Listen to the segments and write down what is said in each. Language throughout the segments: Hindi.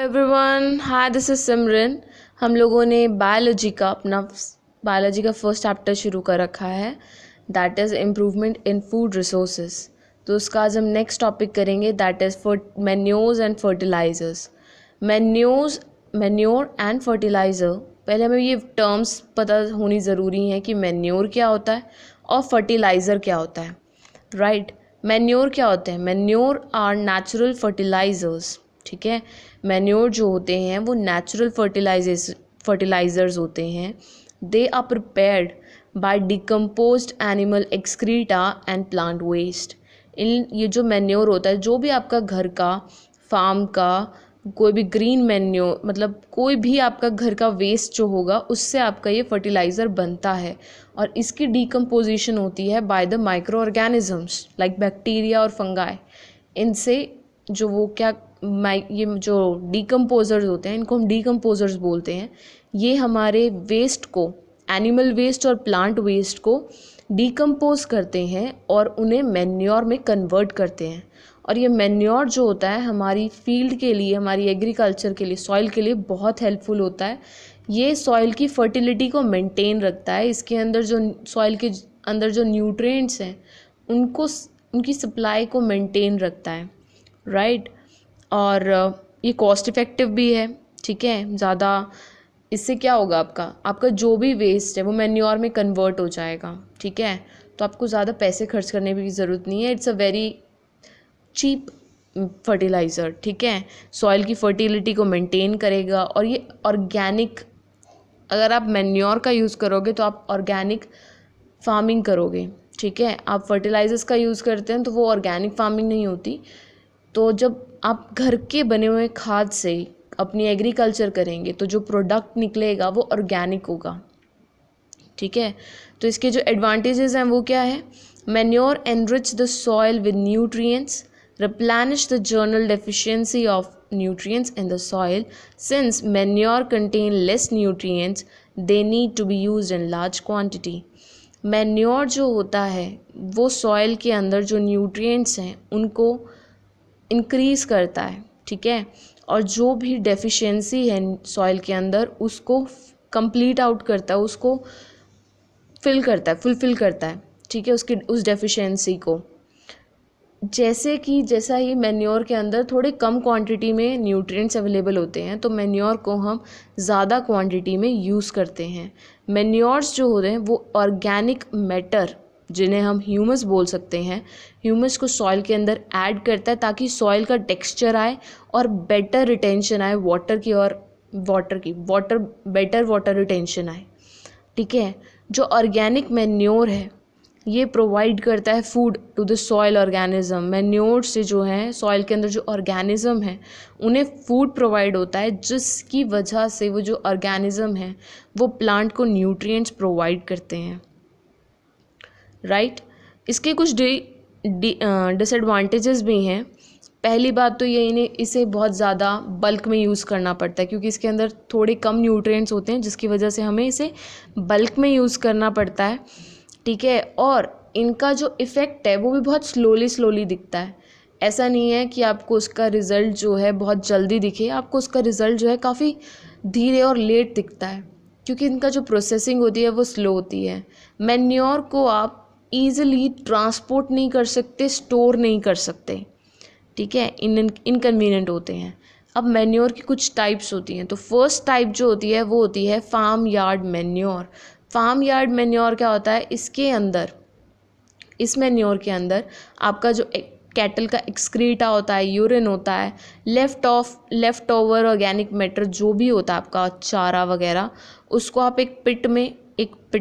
एवरीवन, हाय दिस इज सिमरन। हम लोगों ने बायोलॉजी का फर्स्ट चैप्टर शुरू कर रखा है, that is improvement in food resources. तो उसका आज हम नेक्स्ट टॉपिक करेंगे, that is manures and fertilizers. Manure and fertilizer, पहले हमें ये टर्म्स पता होनी ज़रूरी है कि मैन्योर क्या होता है और फर्टिलाइज़र क्या होता है, राइट। मैन्योर क्या होते हैं? मैन्योर आर नेचुरल फर्टिलाइजर्स, ठीक है। मैन्योर जो होते हैं वो नेचुरल फर्टिलाइजर्स होते हैं। They are prepared by decomposed animal excreta and plant waste. ये जो मैन्योर होता है, जो भी आपका घर का, फार्म का, कोई भी ग्रीन मैन्योर, मतलब कोई भी आपका घर का वेस्ट जो होगा उससे आपका ये फर्टिलाइज़र बनता है। और इसकी डिकम्पोजिशन होती है by the micro organisms like bacteria और फंगाई। इनसे जो वो ये जो डिकम्पोजर्स होते हैं, इनको हम डिकम्पोजर्स बोलते हैं। ये हमारे वेस्ट को, एनिमल वेस्ट और प्लांट वेस्ट को डिकम्पोज करते हैं और उन्हें मैन्योर में कन्वर्ट करते हैं। और ये मैन्योर जो होता है हमारी फील्ड के लिए, हमारी एग्रीकल्चर के लिए, सॉइल के लिए बहुत हेल्पफुल होता है। ये सॉइल की फर्टिलिटी को मेंटेन रखता है। इसके अंदर जो सॉइल के अंदर जो न्यूट्रिएंट्स हैं उनकी सप्लाई को मेंटेन रखता है, राइट। और ये कॉस्ट इफ़ेक्टिव भी है, ठीक है। ज़्यादा इससे क्या होगा, आपका जो भी वेस्ट है वो मैन्योर में कन्वर्ट हो जाएगा, ठीक है। तो आपको ज़्यादा पैसे खर्च करने की ज़रूरत नहीं है। It's a very cheap fertilizer, ठीक है। सॉइल की फर्टिलिटी को मेंटेन करेगा। और ये ऑर्गेनिक, अगर आप मैन्योर का यूज़ करोगे तो आप ऑर्गेनिक फार्मिंग करोगे, ठीक है। आप फर्टिलाइजर्स का यूज़ करते हैं तो वो ऑर्गेनिक फार्मिंग नहीं होती। तो जब आप घर के बने हुए खाद से अपनी एग्रीकल्चर करेंगे तो जो प्रोडक्ट निकलेगा वो ऑर्गेनिक होगा, ठीक है। तो इसके जो एडवांटेजेस हैं वो क्या है? Manure enrich the soil with nutrients, replenish the journal deficiency of nutrients in the soil. Since manure contain less nutrients, they need to be used in large quantity. Manure जो होता है वो सॉइल के अंदर जो न्यूट्रिएंट्स हैं उनको इंक्रीज़ करता है, ठीक है। और जो भी डेफिशिएंसी है सॉइल के अंदर उसको कंप्लीट आउट करता है, उसको फुलफिल करता है, ठीक है, उस डेफिशिएंसी को। जैसा ही मैन्योर के अंदर थोड़े कम क्वांटिटी में न्यूट्रिएंट्स अवेलेबल होते हैं तो मैन्योर को हम ज़्यादा क्वांटिटी में यूज़ करते हैं। मैन्योर्स जो होते हैं वो ऑर्गेनिक मैटर, जिन्हें हम ह्यूमस बोल सकते हैं, ह्यूमस को सॉइल के अंदर ऐड करता है ताकि सॉइल का टेक्सचर आए और बेटर रिटेंशन आए बेटर वाटर रिटेंशन आए, ठीक है। जो ऑर्गेनिक मैन्योर है ये प्रोवाइड करता है food to the soil organism. Manure से जो है सॉइल के अंदर जो ऑर्गेनिज्म है उन्हें फूड प्रोवाइड होता है, जिसकी वजह से वो जो ऑर्गेनिज्म है वो प्लांट को न्यूट्रिएंट्स प्रोवाइड करते हैं, राइट। इसके कुछ डिसएडवांटेजेस भी हैं। पहली बात तो ये इसे बहुत ज़्यादा बल्क में यूज़ करना पड़ता है क्योंकि इसके अंदर थोड़े कम न्यूट्रिएंट्स होते हैं, जिसकी वजह से हमें इसे बल्क में यूज़ करना पड़ता है, ठीक है। और इनका जो इफ़ेक्ट है वो भी बहुत स्लोली दिखता है। ऐसा नहीं है कि आपको उसका रिज़ल्ट जो है बहुत जल्दी दिखे, आपको उसका रिज़ल्ट जो है काफ़ी धीरे और लेट दिखता है क्योंकि इनका जो प्रोसेसिंग होती है वो स्लो होती है। मैन्योर को आप ईज़िली ट्रांसपोर्ट नहीं कर सकते, स्टोर नहीं कर सकते, ठीक है, इनकन्वीनियंट होते हैं। अब मैन्योर की कुछ टाइप्स होती हैं। तो फर्स्ट टाइप जो होती है वो होती है farm yard manure. Farm yard manure क्या होता है? इस मैन्योर के अंदर आपका जो कैटल का एक्सक्रीटा होता है, यूरिन होता है, लेफ्ट ओवर ऑर्गेनिक मैटर जो भी होता है आपका चारा वगैरह, उसको आप एक पिट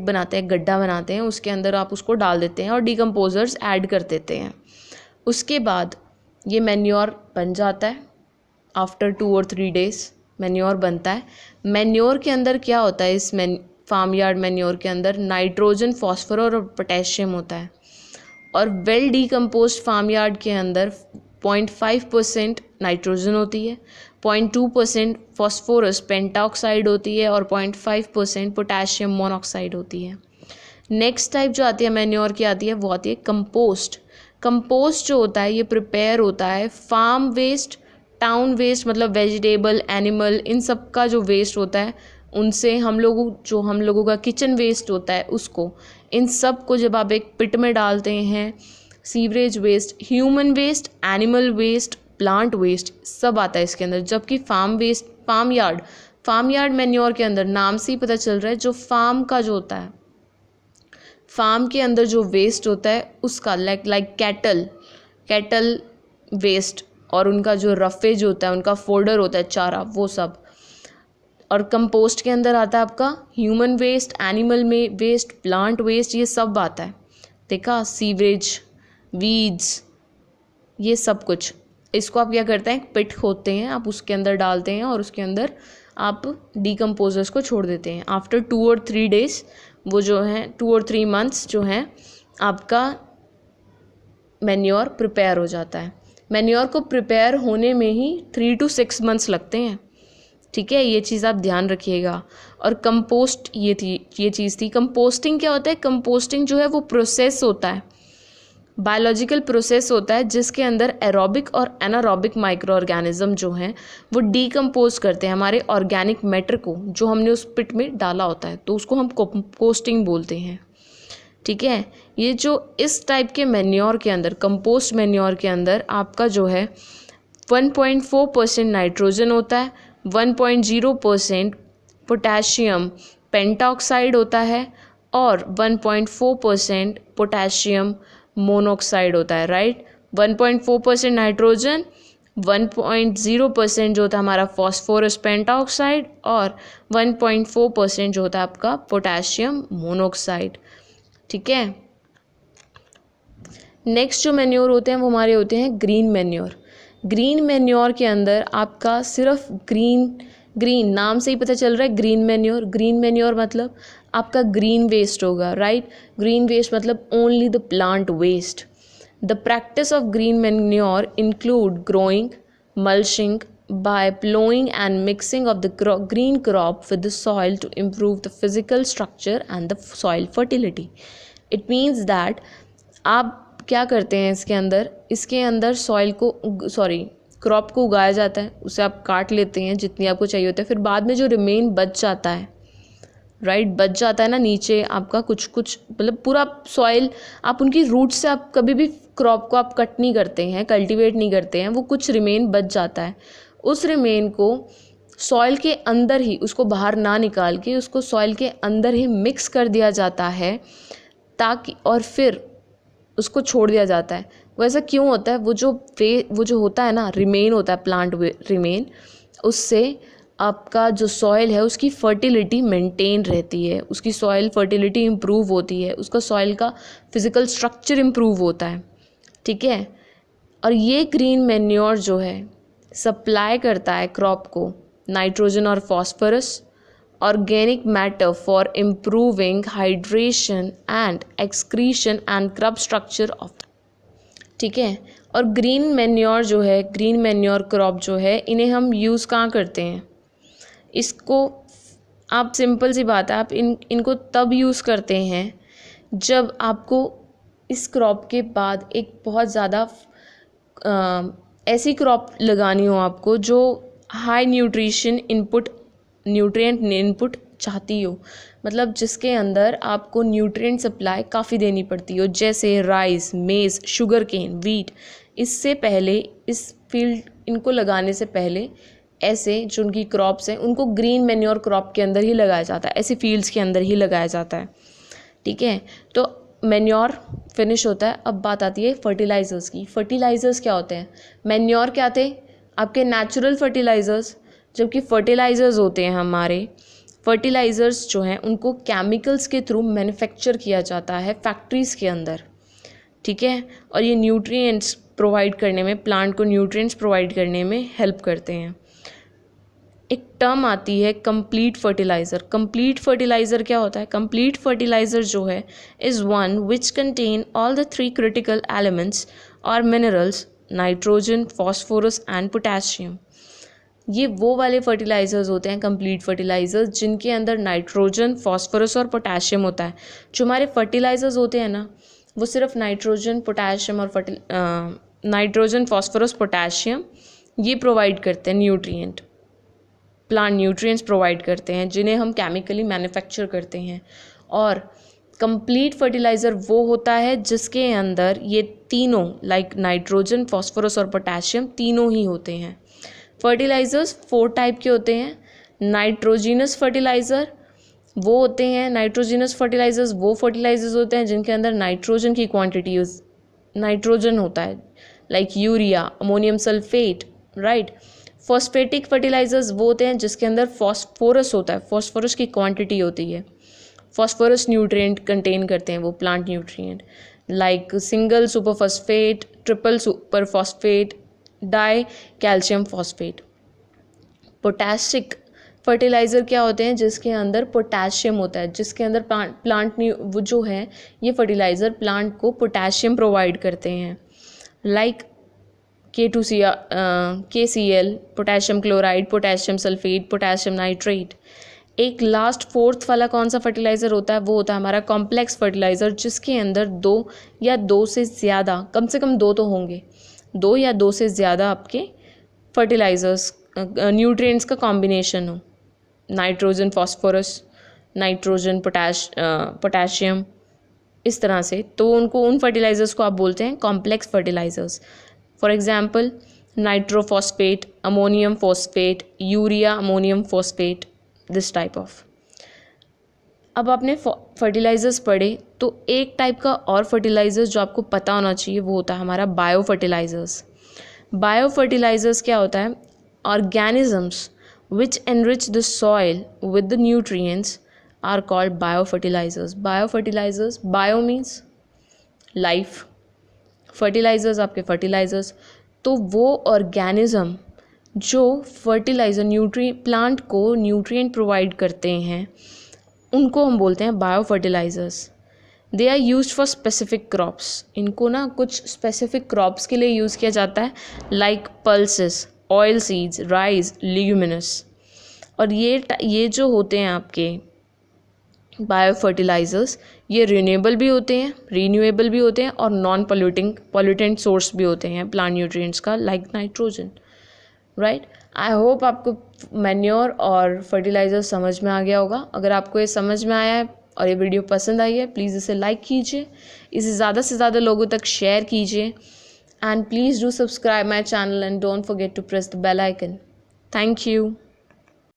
बनाते हैं, गड्ढा बनाते हैं, उसके अंदर आप उसको डाल देते हैं और डिकम्पोजर्स ऐड कर देते हैं। उसके बाद ये मैन्योर बन जाता है। आफ्टर 2 और 3 days मैन्योर बनता है। मैन्योर के अंदर क्या होता है? इस फार्म यार्ड मैन्योर के अंदर नाइट्रोजन, फॉस्फोरस और पोटेशियम होता है। और वेल डिकम्पोज्ड फार्म यार्ड के अंदर 0.5% नाइट्रोजन होती है, 0.2% फॉस्फोरस पेंटाऑक्साइड होती है और 0.5% पोटेशियम मोनोऑक्साइड होती है। नेक्स्ट टाइप जो आती है मैन्योर की आती है वो आती है कंपोस्ट। कंपोस्ट जो होता है ये प्रिपेयर होता है फार्म वेस्ट टाउन वेस्ट मतलब वेजिटेबल, एनिमल, इन सब का जो वेस्ट होता है उनसे हम लोगों का किचन वेस्ट होता है उसको, इन सब को जब आप एक पिट में डालते हैं, sewerage waste, human waste, animal waste, plant waste सब आता है इसके अंदर। जबकि फार्म यार्ड मैन्योर के अंदर नाम से ही पता चल रहा है, जो फार्म का जो होता है, फार्म के अंदर जो वेस्ट होता है उसका, लाइक कैटल वेस्ट, और उनका जो रफेज होता है, उनका फोल्डर होता है, चारा, वो सब। और कंपोस्ट के अंदर आता है आपका ह्यूमन वेस्ट, एनिमल में वेस्ट, प्लांट वेस्ट, ये सब आता है। देखा, सीवरेज, वीड्स, ये सब कुछ। इसको आप क्या करते हैं, पिट खोदते हैं, आप उसके अंदर डालते हैं और उसके अंदर आप डीकम्पोजर्स को छोड़ देते हैं। आफ्टर 2 और 3 डेज वो जो है 2 और 3 मंथ्स जो है आपका मैन्योर प्रिपेयर हो जाता है। मैन्योर को प्रिपेयर होने में ही 3 to 6 मंथ्स लगते हैं। ठीक है, ये चीज़ आप ध्यान रखिएगा। और कंपोस्ट ये चीज़ थी। कंपोस्टिंग क्या होता है, कंपोस्टिंग जो है वो प्रोसेस होता है, बायोलॉजिकल प्रोसेस होता है, जिसके अंदर एरोबिक और एनारोबिक माइक्रो ऑर्गेनिज्म जो हैं वो डीकम्पोज करते हैं हमारे ऑर्गेनिक मैटर को, जो हमने उस पिट में डाला होता है, तो उसको हम कंपोस्टिंग बोलते हैं। ठीक है, ये जो इस टाइप के मैन्योर के अंदर, कंपोस्ट मैन्योर के अंदर आपका जो है 1.4% नाइट्रोजन होता है, 1.0% पोटेशियम पेंटाऑक्साइड होता है, और 1.4% पोटेशियम मोनोऑक्साइड होता है। राइट, 1.4% नाइट्रोजन, 1.0% जो होता है हमारा फॉस्फोरस पेंटाऑक्साइड, और 1.4% जो होता है आपका पोटेशियम मोनोऑक्साइड। ठीक है, नेक्स्ट जो मैन्योर होते हैं वो हमारे होते हैं ग्रीन मैन्योर। ग्रीन मैन्योर के अंदर आपका सिर्फ ग्रीन नाम से ही पता चल रहा है, ग्रीन मैन्योर मतलब आपका ग्रीन वेस्ट होगा। राइट, ग्रीन वेस्ट मतलब only the plant waste. The practice of green manure include growing, mulching by plowing and mixing of the green crop with the soil to improve the physical structure and the soil fertility. It means that आप क्या करते हैं, इसके अंदर क्रॉप को उगाया जाता है, उसे आप काट लेते हैं जितनी आपको चाहिए होता है, फिर बाद में जो रिमेन बच जाता है, राइट, बच जाता है ना नीचे आपका कुछ मतलब पूरा सॉइल, आप उनकी रूट से आप कभी भी क्रॉप को आप कट नहीं करते हैं, कल्टीवेट नहीं करते हैं, वो कुछ रिमेन बच जाता है। उस रिमेन को सॉइल के अंदर ही, उसको बाहर ना निकाल के उसको सॉइल के अंदर ही मिक्स कर दिया जाता है, ताकि, और फिर उसको छोड़ दिया जाता है। वैसा क्यों होता है, वो जो होता है ना, रिमेन होता है, प्लांट रिमेन, उससे आपका जो सॉइल है उसकी फर्टिलिटी मेंटेन रहती है, उसकी सॉइल फर्टिलिटी इम्प्रूव होती है, उसका सॉइल का फिज़िकल स्ट्रक्चर इम्प्रूव होता है। ठीक है, और ये ग्रीन मैन्योर जो है सप्लाई करता है क्रॉप को नाइट्रोजन और phosphorus, organic matter for improving hydration and excretion and crop structure of. ठीक है, और ग्रीन मैन्योर क्रॉप जो है, इन्हें हम यूज़ कहाँ करते हैं, इसको आप, सिंपल सी बात है, आप इनको तब यूज़ करते हैं जब आपको इस क्रॉप के बाद एक बहुत ज़्यादा ऐसी क्रॉप लगानी हो आपको जो हाई न्यूट्रिएंट इनपुट चाहती हो, मतलब जिसके अंदर आपको न्यूट्रिएंट सप्लाई काफ़ी देनी पड़ती हो, जैसे राइस, मेज, शुगर केन, वीट। इससे पहले इनको लगाने से पहले ऐसे जो उनकी क्रॉप्स हैं उनको ग्रीन मैन्योर क्रॉप के अंदर ही लगाया जाता है, ऐसे फील्ड्स के अंदर ही लगाया जाता है। ठीक है, तो मैन्योर फिनिश होता है। अब बात आती है फर्टिलाइज़र्स की। फर्टिलाइज़र्स क्या होते हैं, मैन्योर क्या थे आपके नेचुरल फर्टिलाइज़र्स, जबकि फर्टिलाइज़र्स होते हैं हमारे, फर्टिलाइज़र्स जो हैं उनको केमिकल्स के थ्रू मैन्युफैक्चर किया जाता है फैक्ट्रीज़ के अंदर। ठीक है, और ये न्यूट्रिएंट्स प्रोवाइड करने में, प्लांट को न्यूट्रिएंट्स प्रोवाइड करने में हेल्प करते हैं। एक टर्म आती है कंप्लीट फर्टिलाइज़र। कंप्लीट फर्टिलाइज़र क्या होता है, कंप्लीट फर्टिलाइज़र जो है is one which contain all the 3 critical elements और minerals, nitrogen, phosphorus and potassium. ये वो वाले फर्टिलाइज़र्स होते हैं कंप्लीट फर्टिलाइज़र्स जिनके अंदर नाइट्रोजन, फॉस्फोरस और पोटेशियम होता है। जो हमारे फर्टिलाइज़र्स होते हैं ना, वो सिर्फ नाइट्रोजन, फॉस्फोरस, पोटेशियम ये प्रोवाइड करते हैं न्यूट्रिएंट, प्लांट न्यूट्रिएंट्स प्रोवाइड करते हैं जिन्हें हम केमिकली मैन्युफैक्चर करते हैं। और कंप्लीट फर्टिलाइज़र वो होता है जिसके अंदर ये तीनों लाइक नाइट्रोजन, फॉस्फोरस और पोटेशियम तीनों ही होते हैं। फर्टिलाइज़र्स 4 टाइप के होते हैं। नाइट्रोजिनस फर्टिलाइज़र वो होते हैं, नाइट्रोजिनस फर्टिलाइज़र्स वो फर्टिलाइज़र्स होते हैं जिनके अंदर नाइट्रोजन की क्वांटिटी नाइट्रोजन होता है, like urea, ammonium sulphate, right. Phosphatic fertilizers वो होते हैं जिसके अंदर फॉस्फोरस होता है, फॉस्फोरस की क्वांटिटी होती है। फॉस्फोरस न्यूट्रिएंट कंटेन करते हैं वो plant nutrient, like single super phosphate, triple super phosphate, di calcium phosphate. Potassic fertilizer क्या होते हैं जिसके अंदर पोटेशियम होता है, जिसके अंदर प्लांट वो जो है ये फर्टिलाइज़र प्लांट को पोटेशियम प्रोवाइड करते हैं, like KCl, potassium chloride, potassium sulphate, potassium nitrate. एक लास्ट 4th वाला कौन सा फर्टिलाइज़र होता है, वो होता है हमारा कॉम्प्लेक्स फर्टिलाइज़र, जिसके अंदर 2 या 2 से ज़्यादा, कम से कम 2 तो होंगे, 2 या 2 से ज़्यादा आपके फर्टिलाइज़र्स न्यूट्रिएंट्स का कॉम्बिनेशन हो, नाइट्रोजन फॉस्फोरस, नाइट्रोजन पोटेशियम, इस तरह से। तो उन फर्टिलाइज़र्स को आप बोलते हैं complex fertilizers. For example nitrophosphate, ammonium phosphate, urea ammonium phosphate, this type of. अब आपने फर्टिलाइज़र्स पढ़े, तो एक टाइप का और फर्टिलाइज़र्स जो आपको पता होना चाहिए वो होता है हमारा बायो फर्टिलाइज़र्स। बायो फर्टिलाइज़र्स क्या होता है, organisms which enrich the soil with the nutrients are called biofertilizers. Biofertilizers, bio means life, fertilizers आपके fertilizers, तो वो organism जो fertilizer प्लांट को न्यूट्रिएंट प्रोवाइड करते हैं उनको हम बोलते हैं biofertilizers. They are used for specific crops. इनको ना कुछ स्पेसिफिक क्रॉप्स के लिए यूज़ किया जाता है, like pulses, oil seeds, rice, leguminous. और ये जो होते हैं आपके बायो फर्टिलाइज़र्स, ये रिन्यूएबल भी होते हैं और नॉन पॉल्यूटेंट सोर्स भी होते हैं प्लांट न्यूट्रिएंट्स का, like nitrogen, right. I hope आपको मैन्योर और फर्टिलाइज़र समझ में आ गया होगा। अगर आपको ये समझ में आया है और ये वीडियो पसंद आई है, प्लीज़ इसे लाइक कीजिए, इसे ज़्यादा से ज़्यादा लोगों तक शेयर कीजिए, and please do subscribe my channel and don't forget to press the bell icon. Thank you.